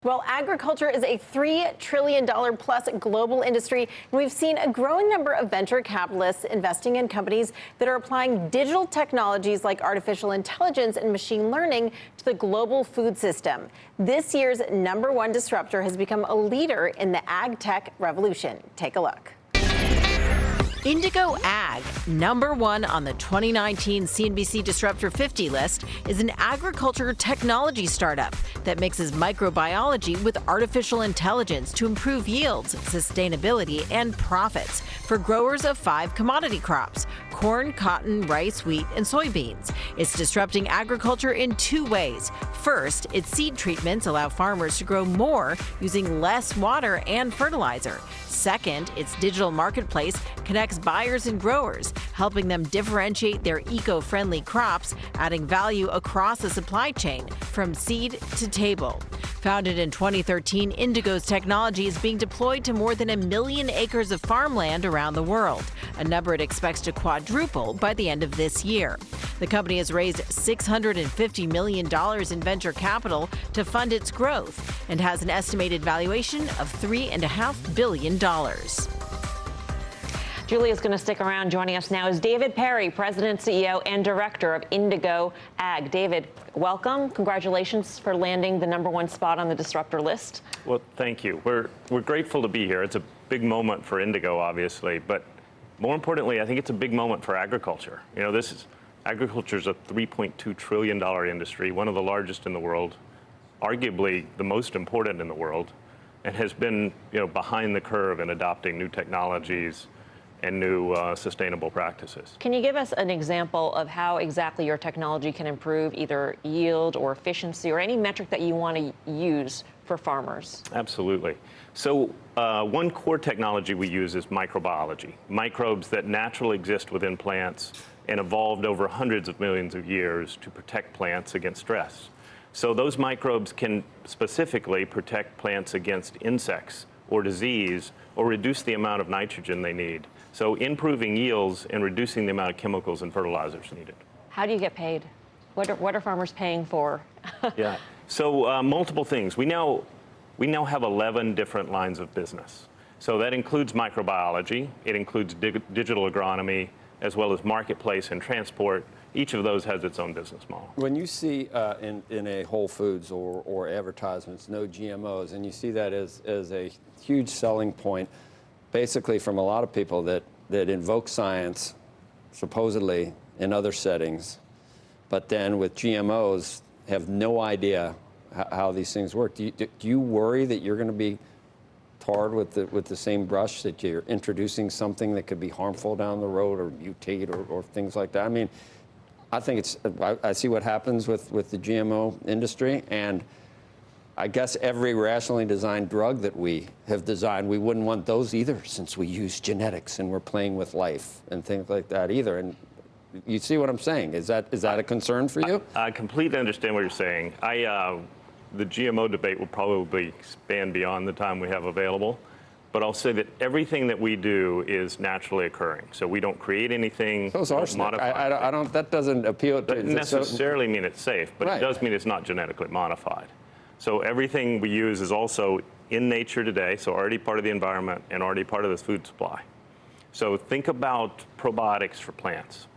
Well, agriculture is a $3 trillion plus global industry, and we've seen a growing number of venture capitalists investing in companies that are applying digital technologies like artificial intelligence and machine learning to the global food system. This year's #1 disruptor has become a leader in the ag tech revolution. Take a look. Indigo Ag, #1 on the 2019 CNBC Disruptor 50 list, is an agriculture technology startup that mixes microbiology with artificial intelligence to improve yields, sustainability, and profits for growers of 5 commodity crops: corn, cotton, rice, wheat, and soybeans. It's disrupting agriculture in 2 ways. First, its seed treatments allow farmers to grow more using less water and fertilizer. Second, its digital marketplace connects buyers and growers, helping them differentiate their eco-friendly crops, adding value across the supply chain from seed to table. Founded in 2013, Indigo's technology is being deployed to more than 1 million acres of farmland around the world, a number it expects to quadruple by the end of this year. The company has raised $650 million in venture capital to fund its growth and has an estimated valuation of $3.5 billion. Julia is going to stick around. Joining us now is David Perry, President, CEO, and Director of Indigo Ag. David, welcome. Congratulations for landing the #1 spot on the disruptor list. Well, thank you. We're grateful to be here. It's a big moment for Indigo, obviously, but more importantly, I think it's a big moment for agriculture. You know, agriculture is a $3.2 trillion industry, one of the largest in the world, arguably the most important in the world, and has been, behind the curve in adopting new technologies and new sustainable practices. Can you give us an example of how exactly your technology can improve either yield or efficiency or any metric that you want to use for farmers? Absolutely. So one core technology we use is microbiology, microbes that naturally exist within plants and evolved over hundreds of millions of years to protect plants against stress. So those microbes can specifically protect plants against insects or disease or reduce the amount of nitrogen they need. So improving yields and reducing the amount of chemicals and fertilizers needed. How do you get paid? What are farmers paying for? Yeah, so multiple things. We now have 11 different lines of business. So that includes microbiology, it includes digital agronomy, as well as marketplace and transport. Each of those has its own business model. When you see in a Whole Foods or advertisements, no GMOs, and you see that as a huge selling point, basically from a lot of people that invoke science, supposedly in other settings, but then with GMOs have no idea how these things work. Do you worry that you're going to be tarred with the same brush, that you're introducing something that could be harmful down the road or mutate or things like that? I mean, I think I see what happens with the GMO industry, and I guess every rationally designed drug that we have designed, we wouldn't want those either, since we use genetics and we're playing with life and things like that either. And you see what I'm saying? Is that a concern for you? I completely understand what you're saying. The GMO debate will probably span beyond the time we have available. But I'll say that everything that we do is naturally occurring. So we don't create anything. So is arsenic. I don't. That doesn't appeal to. Doesn't necessarily mean it's safe, but It does mean it's not genetically modified. So everything we use is also in nature today, so already part of the environment and already part of the food supply. So think about probiotics for plants.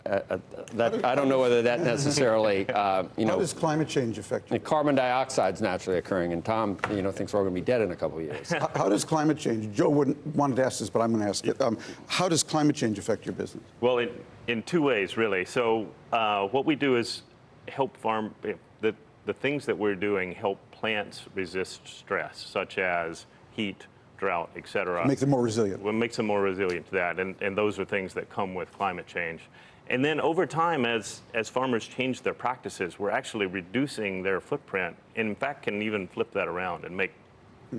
I don't know whether that necessarily, How does climate change affect you? Carbon dioxide's naturally occurring, and Tom, thinks we're going to be dead in a couple of years. How does climate change, Joe wanted to ask this, but I'm going to ask it. How does climate change affect your business? Well, in 2 ways, really. So what we do is help the things that we're doing help plants resist stress, such as heat, drought, et cetera. Make them more resilient. What makes them more resilient to that, and those are things that come with climate change. And then over time, as farmers change their practices, we're actually reducing their footprint, and in fact can even flip that around and make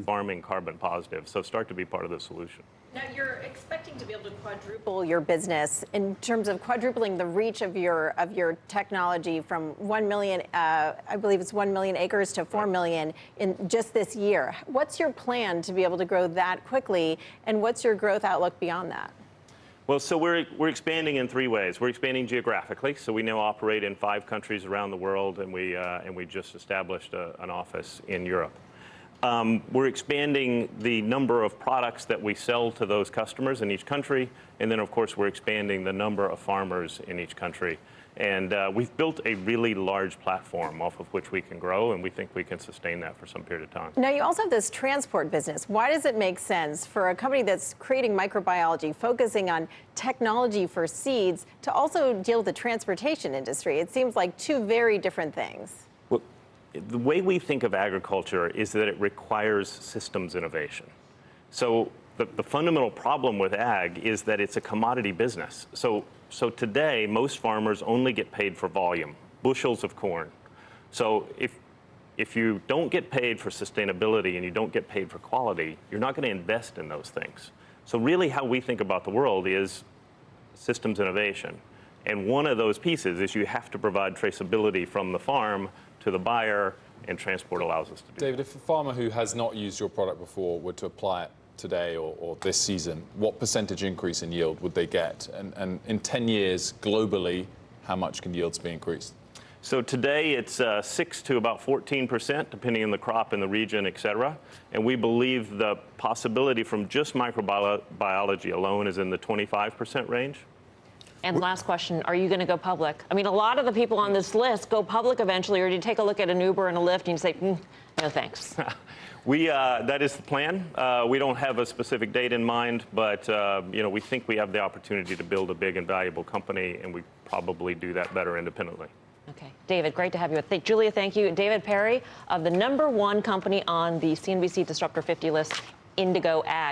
farming carbon positive, so start to be part of the solution. Now, you're expecting to be able to quadruple your business in terms of quadrupling the reach of your technology from 1 million, I believe it's 1 million acres to 4 million in just this year. What's your plan to be able to grow that quickly, and what's your growth outlook beyond that? Well, so we're expanding in 3 ways. We're expanding geographically, so we now operate in 5 countries around the world, and we just established an office in Europe. We're expanding the number of products that we sell to those customers in each country, and then, of course, we're expanding the number of farmers in each country. And we've built a really large platform off of which we can grow, and we think we can sustain that for some period of time. Now, you also have this transport business. Why does it make sense for a company that's creating microbiology, focusing on technology for seeds, to also deal with the transportation industry? It seems like 2 very different things. Well, the way we think of agriculture is that it requires systems innovation. So the fundamental problem with ag is that it's a commodity business. So today, most farmers only get paid for volume, bushels of corn. So if you don't get paid for sustainability and you don't get paid for quality, you're not going to invest in those things. So really how we think about the world is systems innovation. And one of those pieces is you have to provide traceability from the farm to the buyer, and transport allows us to do David, that. if a farmer who has not used your product before were to apply it today or this season, what percentage increase in yield would they get? And in 10 years, globally, how much can yields be increased? So today it's 6 to about 14%, depending on the crop and the region, et cetera. And we believe the possibility from just microbiology alone is in the 25% range. And last question, are you going to go public? I mean, a lot of the people on this list go public eventually, or do you take a look at an Uber and a Lyft and you say, no thanks? That is the plan. We don't have a specific date in mind, but we think we have the opportunity to build a big and valuable company, and we probably do that better independently. Okay, David, great to have you. Julia, thank you. David Perry of the #1 company on the CNBC Disruptor 50 list, Indigo Ag.